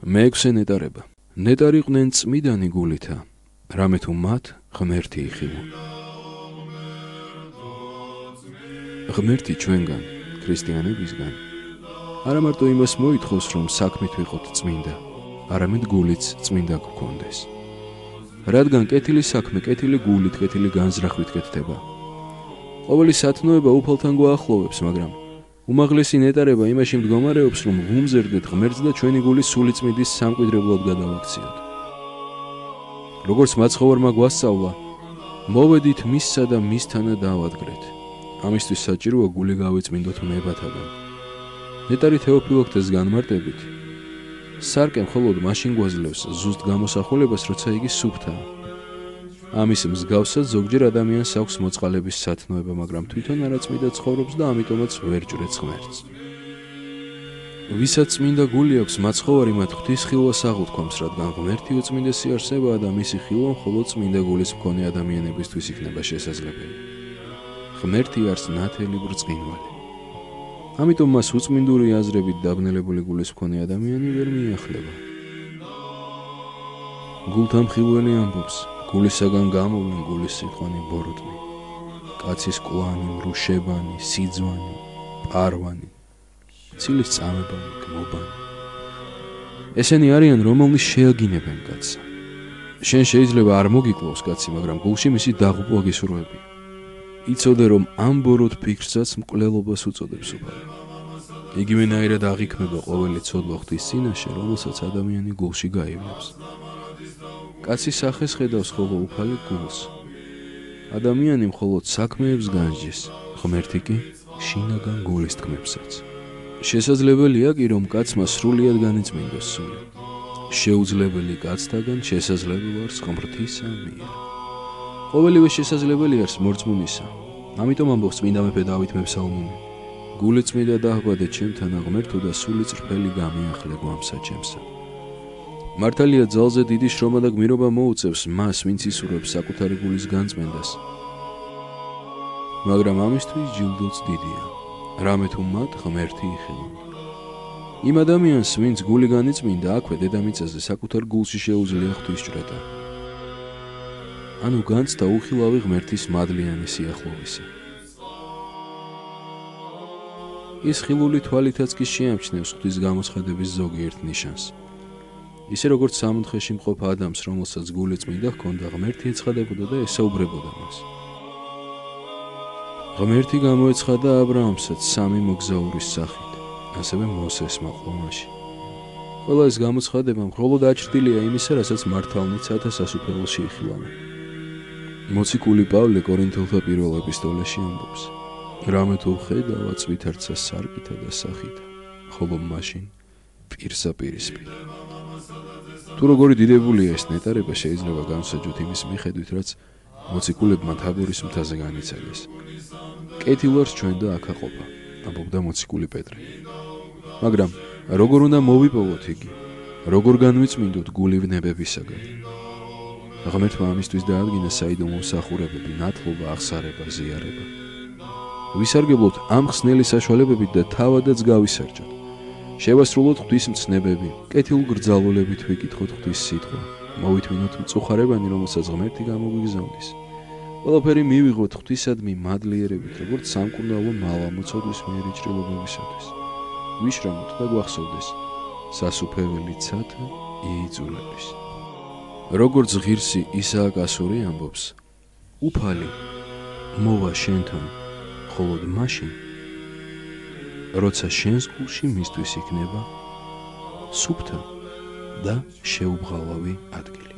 მეექვსე ნეტარება. ნეტარიყვნენ წმიდანი გულითა, რამე თუ მათ ღმერთი იხილონ. ღმერთი ჩვენგან, ქრისტიანებისგან, არა მარტო იმას მოითხოვს, რომ საქმით ვიყოთ წმინდა, არამედ გულიც წმინდა გქონდეს. რადგან კეთილი საქმე კეთილი გულით, კეთილი განზრახვით კეთდება. ყოველი სათნოება უფალთან გვაახლოვებს, მაგრამ უმაღლესი ნეტარება იმაში მდგომარეობს, რომ ვუმზერდეთ ღმერთს და ჩვენი გული სული წმინდის სამკვიდრებლად გადავაქციოთ. როგორც მაცხოვარმა გვასწავლა, მოვედით მისსა და მისთანა დავადგრეთ. ამისთვის საჭიროა გული გავიწმინდოთ ნებათაგან. ნეტარი თეოფილოქთეს განმარტებით, სარკე მხოლოდ მაშინ გვაძლევს ზუსტ გამოსახულებას, როცა იგი სუფთაა. ამის მსგავსად ზოგჯერ ადამიანს აქვს მოწყალების სათნოება, მაგრამ თვითონ არაწმინდა ცხოვრობს და ამიტომაც ვერ ჭრեց ღმერთს. ვისაც წმინდა გული აქვს, მაცხოვარი მათ ღვთის ხილვას აღუთქვამს, რადგან ღმერთი უწმინდესი არსებაა და მისი ხილვა მხოლოდ წმინდა გულის მქონე ადამიანებისთვის იქნება შესაძლებელი. ღმერთი არის ნათელი ბრწყინვალე. ამიტომ მას უწმინდური აზრებით დაბნელებული გულის მქონე ადამიანი ვერ მიახლება. გულთან ხილველი ამბობს, გულისაგან გამოვლენ გულის სიტყვანი ბოროტნი, კაცის კვანი, მრუშებანი, სიძვანი, პარვანი, ცილის წამებანი, გმობანი. ესენი არიან, რომელნი შეაგინებენ კაცს. შენ შეიძლება არ მოგიკლავს კაცი, მაგრამ გულში მისი დაღუპვა გისურვებია. იცოდე, რომ ამ ბოროტ ფიქრსაც მკვლელობას უწოდებს უფალი. იგივენაირად აღიქმება ყოველი ცოდვა ღვთის წინაშე, რომელსაც ადამიანი გულში გაივლებს. კაცი სახეს ხედავს, ხოლო უფალი გულს. ადამიანი მხოლოდ საქმეებს განსჯის, ღმერთი კი შინაგან გულის თქმებსაც. შესაძლებელია კი, რომ კაცმა სრულიად განიწმინდოს სული. შეუძლებელი კაცთაგან შესაძლებელი არის ღმრთისა მიერ. ყოველივე შესაძლებელი არის მორწმუნისა. ამიტომ ამბობს წმინდა მეფე დავით მეფსალმონი, გული წმინდა დაჰბადე ჩემთან ღმერთო და სული წრფელი გამიახლე გვამსა ჩემსა. მართალია ძალზე დიდი შრომა და გმირობა მოუწევს მას, ვინც ისურვებს საკუთარი გულის განწმენდას. მაგრამ ამისთვის ჯილდოც დიდია, რამე თუ მათ ღმერთი იხილონ. იმ ადამიანს, ვინც გული განიწმინდა, აქვე დედამიწაზე საკუთარ გულში შეუძლია ღვთისჭრედა. ანუ განცდა უხილავი ღმერთის მადლიანი სიახლოვისა. ის ხილული თვალითაც კი შეამჩნევს ღვთის გამოცხადების ზოგიერთ ნიშანს. ისე როგორც სამონთხეში მყოფ ადამს, რომელსაც გული წმინდა ჰქონდა, ღმერთი ეცხადებოდა და ესაუბრებოდა მას. ღმერთი გამოეცხადა აბრაამსაც სამი მოგზაურის სახით, ასევე მოსესმა ყლომაში. ყველა ეს გამოცხადება მხოლოდ აჩრდილია იმისა, რასაც მართალნიც ათასასუფეველში იხილავენ. მოციქული პავლე კორინთელთა პირველ ეპისტოლეში ამბობს, რამე თუ ხედავა წვითარცა სარკითა და სახითა, ხოლო მაშინ პირსაპირისპირ. თუ როგორი დიდებულია ეს ნეტარება, შეიძლება განვსაჯოთ იმის მიხედვით, რაც მოციქულებმა თაბორის მთაზე განიცადეს. კეთილვარს ჩვენ და აქ აყოფა, ამბობდა მოციქული პეტრე. მაგრამ როგორ უნდა მოვიპოვოთ იგი? როგორ განვიწმინდოთ გული ვნებებისაგან? ღმერთმა ამისთვის დაადგინა საიდუმლო მსახურებები, ნათლობა, აღსარება, ზიარება. ვისარგებლოთ ამ ხსნელი საშუალებებით და თავადაც გავისარჯოთ. შევასრულოთ ღვთის მცნებები, კეთილგრძალულებით ვიკითხოთ ღვთის სიტყვა, მოვითმინოთ მწუხარებანი, რომელსაც ღმერთი გამოგვიგზავნის. ყველაფერი მივიღოთ ღვთისადმი მადლიერებით, როგორც სამკურნალო მალა მოცოდვის მიერი ჭრილობებისათვის. ვიშრამოთ და გვახსოვდეს, სასუფეველი ცათა იიძულების. როგორც ღირსი ისააკ ასური ამბობს, უფალი მოვა შენთან, მხოლოდ მაშინ, როცა შენს გულში მისთვის იქნება სუფთა და შეუბღალავი ადგილი.